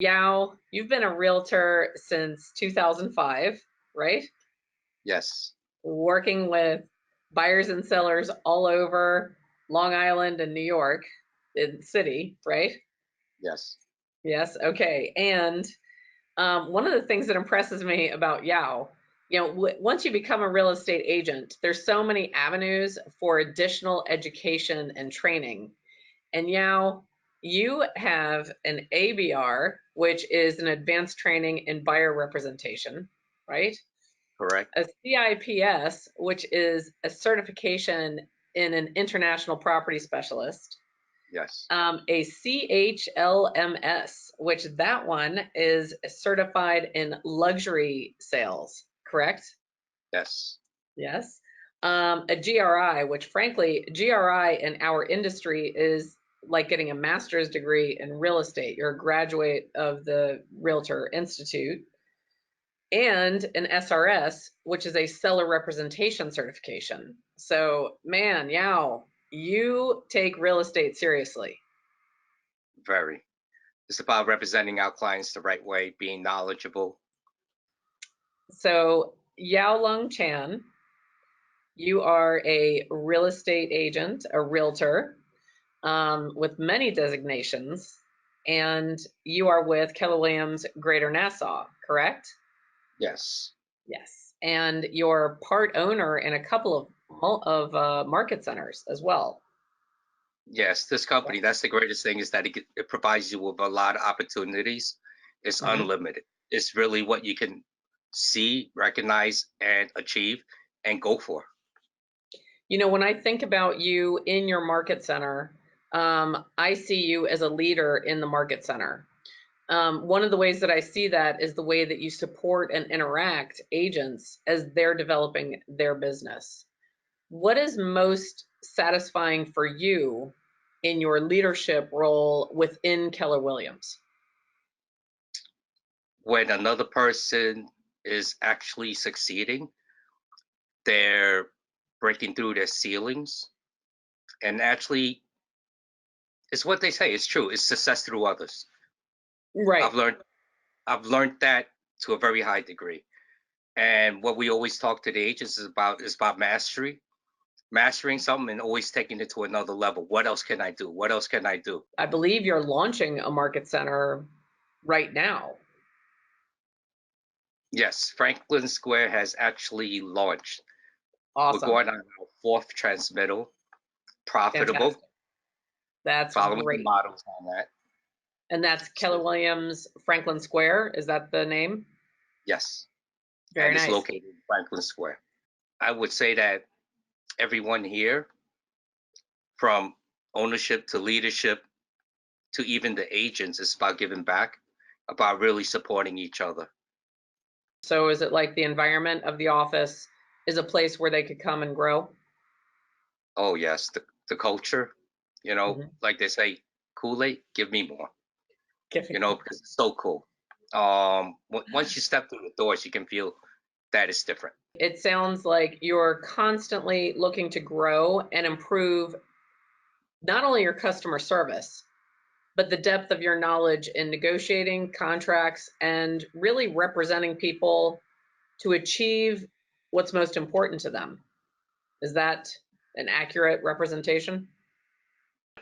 Yao, you've been a realtor since 2005, right? Yes, Working with buyers and sellers all over Long Island and New York in city, right? yes. Yes, okay. And one of the things that impresses me about Yao, once you become a real estate agent, there's so many avenues for additional education and training. And Yao, you have an ABR, which is an advanced training in buyer representation, right? Correct. A CIPS, which is a certification in an international property specialist. Yes, A CHLMS, which that one is certified in luxury sales, correct? yes. Yes. A GRI, which frankly, GRI in our industry is like getting a master's degree in real estate. You're a graduate of the Realtor Institute. And an SRS, which is a seller representation certification. So, man, Yao, you take real estate seriously. Very. It's about representing our clients the right way, being knowledgeable. So, Yao Lung Chan, you are a real estate agent, a realtor, with many designations, and you are with Keller Williams Greater Nassau, correct? Yes, Yes. And you're part owner in a couple of market centers as well. yes. This company, that's the greatest thing is that it provides you with a lot of opportunities. It's Mhm. unlimited. It's really what you can see, recognize, and achieve and go for. When I think about you in your market center, I see you as a leader in the market center. One of the ways that I see that is the way that you support and interact agents as they're developing their business. What is most satisfying for you in your leadership role within Keller Williams? When another person is actually succeeding, they're breaking through their ceilings and actually it's what they say. It's true. It's success through others. Right. I've learned I've learned that to a very high degree. And what we always talk to the agents is about mastery, mastering something and always taking it to another level. What else can I do? What else can I do? I believe you're launching a market center right now. Yes, Franklin Square has actually launched. We're Awesome. going on our fourth transmittal, profitable, Fantastic. That's following the great. models on that. And that's Keller So Williams Franklin Square. Is that the name? yes, Very and it's nice. located in Franklin Square. I would say that everyone here, from ownership to leadership to even the agents, is about giving back, about really supporting each other. So is it like the environment of the office is a place where they could come and grow? Oh yes, the culture, Mhm. like they say, Kool-Aid, give me more, Giving. because it's so cool. Once you step through the doors, you can feel that it's different. It sounds like you're constantly looking to grow and improve not only your customer service, but the depth of your knowledge in negotiating contracts and really representing people to achieve what's most important to them. Is that an accurate representation?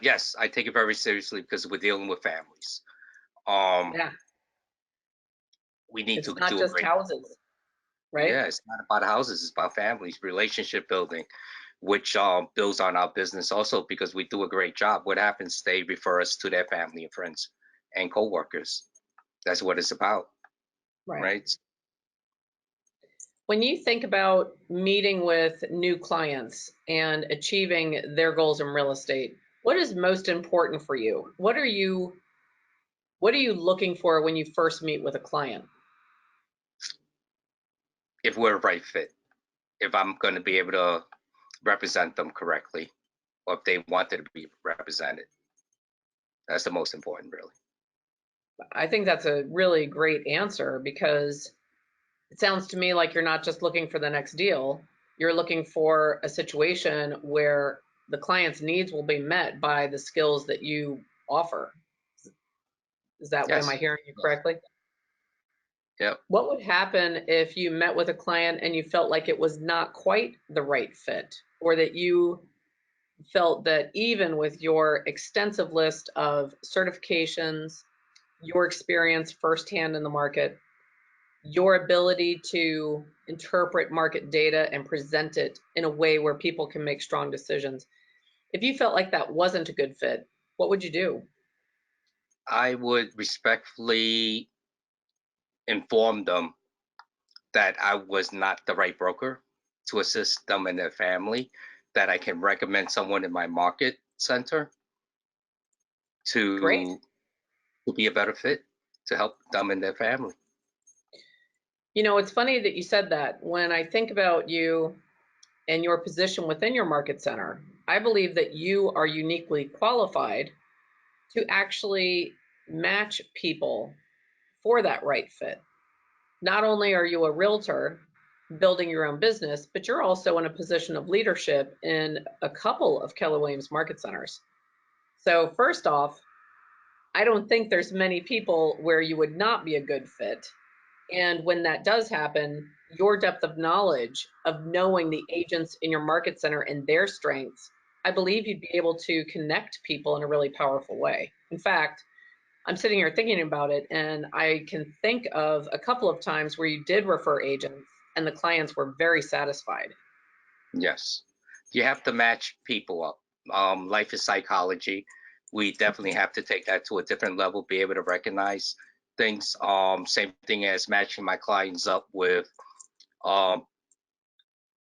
Yes, I take it very seriously because we're dealing with families. Um, Yeah, we need it's to not do a just great job. houses, right? Yeah, it's not about houses, it's about families, relationship building, which builds on our business also because we do a great job. What happens? They refer us to their family and friends and coworkers. That's what it's about, Right. right? When you think about meeting with new clients and achieving their goals in real estate, what is most important for you? What are you looking for when you first meet with a client? If we're a right fit, if I'm going to be able to represent them correctly, or if they wanted to be represented, that's the most important, really. I think that's a really great answer because it sounds to me like you're not just looking for the next deal. You're looking for a situation where the client's needs will be met by the skills that you offer. Am I Yes. hearing you Yes. correctly? Yep. What would happen if you met with a client and you felt like it was not quite the right fit, or that you felt that even with your extensive list of certifications, your experience firsthand in the market, your ability to interpret market data and present it in a way where people can make strong decisions, if you felt like that wasn't a good fit, what would you do? I would respectfully inform them that I was not the right broker to assist them and their family, that I can recommend someone in my market center Great. to be a better fit to help them and their family. You know, it's funny that you said that. When I think about you and your position within your market center, I believe that you are uniquely qualified to actually match people for that right fit. Not only are you a realtor building your own business, but you're also in a position of leadership in a couple of Keller Williams market centers. So first off, I don't think there's many people where you would not be a good fit. And when that does happen, your depth of knowledge of knowing the agents in your market center and their strengths, I believe you'd be able to connect people in a really powerful way. In fact, I'm sitting here thinking about it, and I can think of a couple of times where you did refer agents and the clients were very satisfied. Yes. You have to match people up. Life is psychology. We definitely have to take that to a different level, be able to recognize things. Same thing as matching my clients up with um,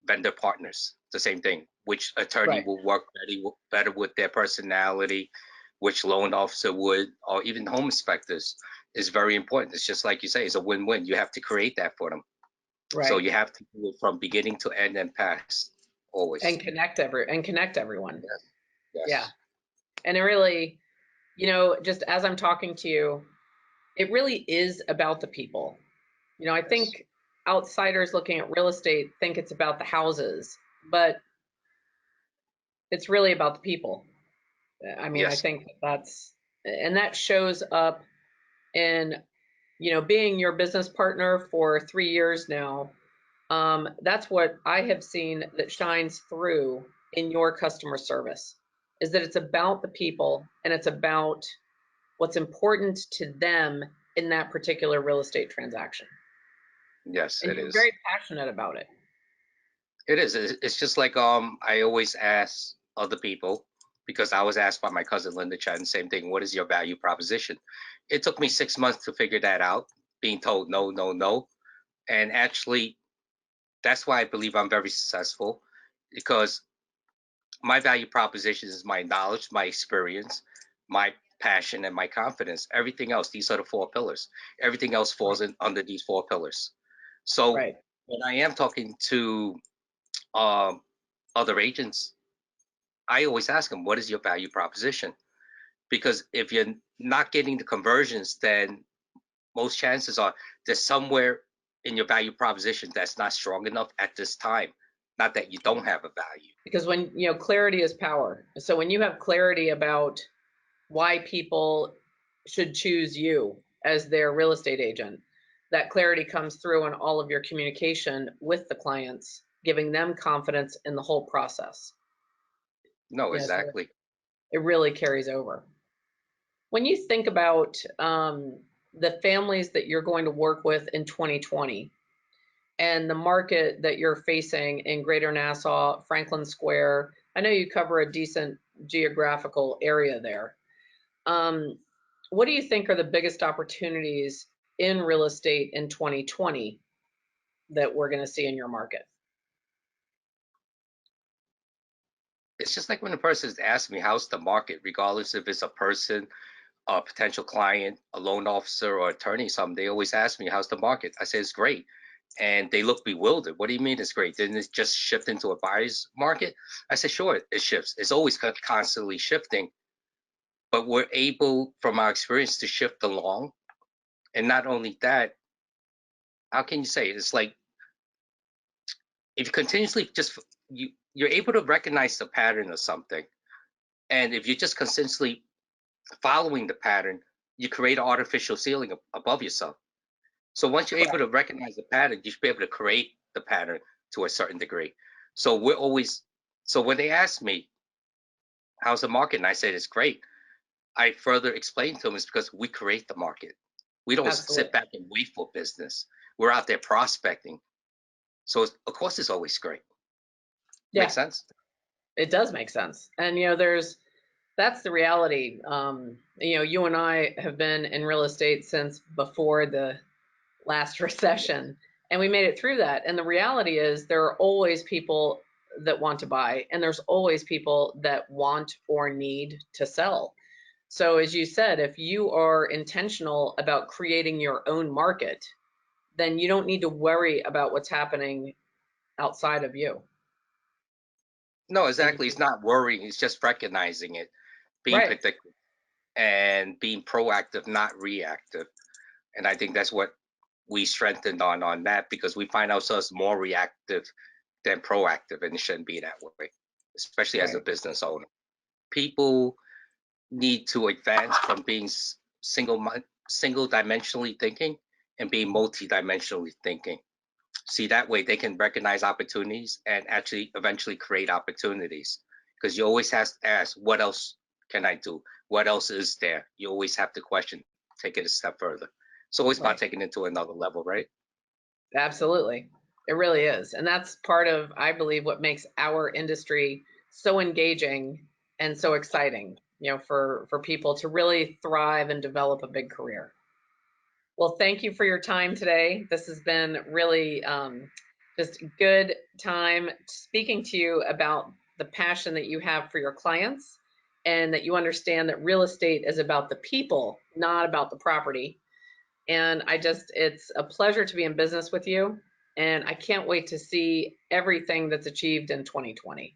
vendor partners. The same thing. Which attorney Right. will work better with their personality, which loan officer would, or even home inspectors is very important. It's just like you say, it's a win-win. You have to create that for them. So Right. you have to do it from beginning to end and past always. And connect everyone. Yes. Yeah. Yes. And it really, just as I'm talking to you, it really is about the people. I Yes. think outsiders looking at real estate think it's about the houses, but it's really about the people. I mean, I Yes. think and that shows up in, being your business partner for 3 years now. That's what I have seen that shines through in your customer service, is that it's about the people and it's about what's important to them in that particular real estate transaction. Yes, And it you're is. very passionate about it. It is. It's just like I always ask other people because I was asked by my cousin Linda Chan, same thing. What is your value proposition? It took me 6 months to figure that out, being told no, no, no. And actually that's why I believe I'm very successful because my value proposition is my knowledge, my experience, my passion, and my confidence. Everything else, these are the four pillars. Everything else falls Right. in under these four pillars. So Right. when I am talking to um, other agents, I always ask them, "What is your value proposition?" Because if you're not getting the conversions, then most chances are there's somewhere in your value proposition that's not strong enough at this time. Not that you don't have a value. Because when, clarity is power. So when you have clarity about why people should choose you as their real estate agent, that clarity comes through in all of your communication with the clients, giving them confidence in the whole process. No, So exactly. it really carries over. When you think about the families that you're going to work with in 2020 and the market that you're facing in Greater Nassau, Franklin Square, I know you cover a decent geographical area there. Um, what do you think are the biggest opportunities in real estate in 2020 that we're going to see in your market? It's just like when a person asks me, how's the market, regardless if it's a person, a potential client, a loan officer, or attorney, something, they always ask me, how's the market? I say, it's great. And they look bewildered. What do you mean it's great? Didn't it just shift into a buyer's market? I said, sure, it shifts. It's always constantly shifting, but we're able, from our experience, to shift along. And not only that, how can you say it? It's like if you continuously just you're able to recognize the pattern of something, and if you're just consistently following the pattern, you create an artificial ceiling above yourself. So once you're able to recognize the pattern, you should be able to create the pattern to a certain degree. So we're always, so when they ask me, how's the market? And I said, it's great. I further explain to them it's because we create the market. We don't sit Absolutely. back and wait for business. We're out there prospecting. So of course it's always great. Yeah, Makes sense? it does make sense. And that's the reality. You and I have been in real estate since before the last recession, and we made it through that. And the reality is there are always people that want to buy, and there's always people that want or need to sell. So as you said, if you are intentional about creating your own market, then you don't need to worry about what's happening outside of you. No, And exactly. It's not worrying. It's just recognizing it, being right, predictive, and being proactive, not reactive. And I think that's what we strengthened on that, because we find ourselves more reactive than proactive, and it shouldn't be that way, especially as a right, business owner. People need to advance from being single dimensionally thinking and being multi-dimensionally thinking. See, that way they can recognize opportunities and actually eventually create opportunities, because you always have to ask, what else can I do? What else is there? You always have to question, take it a step further. It's always about right. taking it to another level, right? Absolutely. It really is. And that's part of, I believe, what makes our industry so engaging and so exciting, for people to really thrive and develop a big career. Well, thank you for your time today. This has been really just a good time speaking to you about the passion that you have for your clients, and that you understand that real estate is about the people, not about the property. And it's a pleasure to be in business with you. And I can't wait to see everything that's achieved in 2020.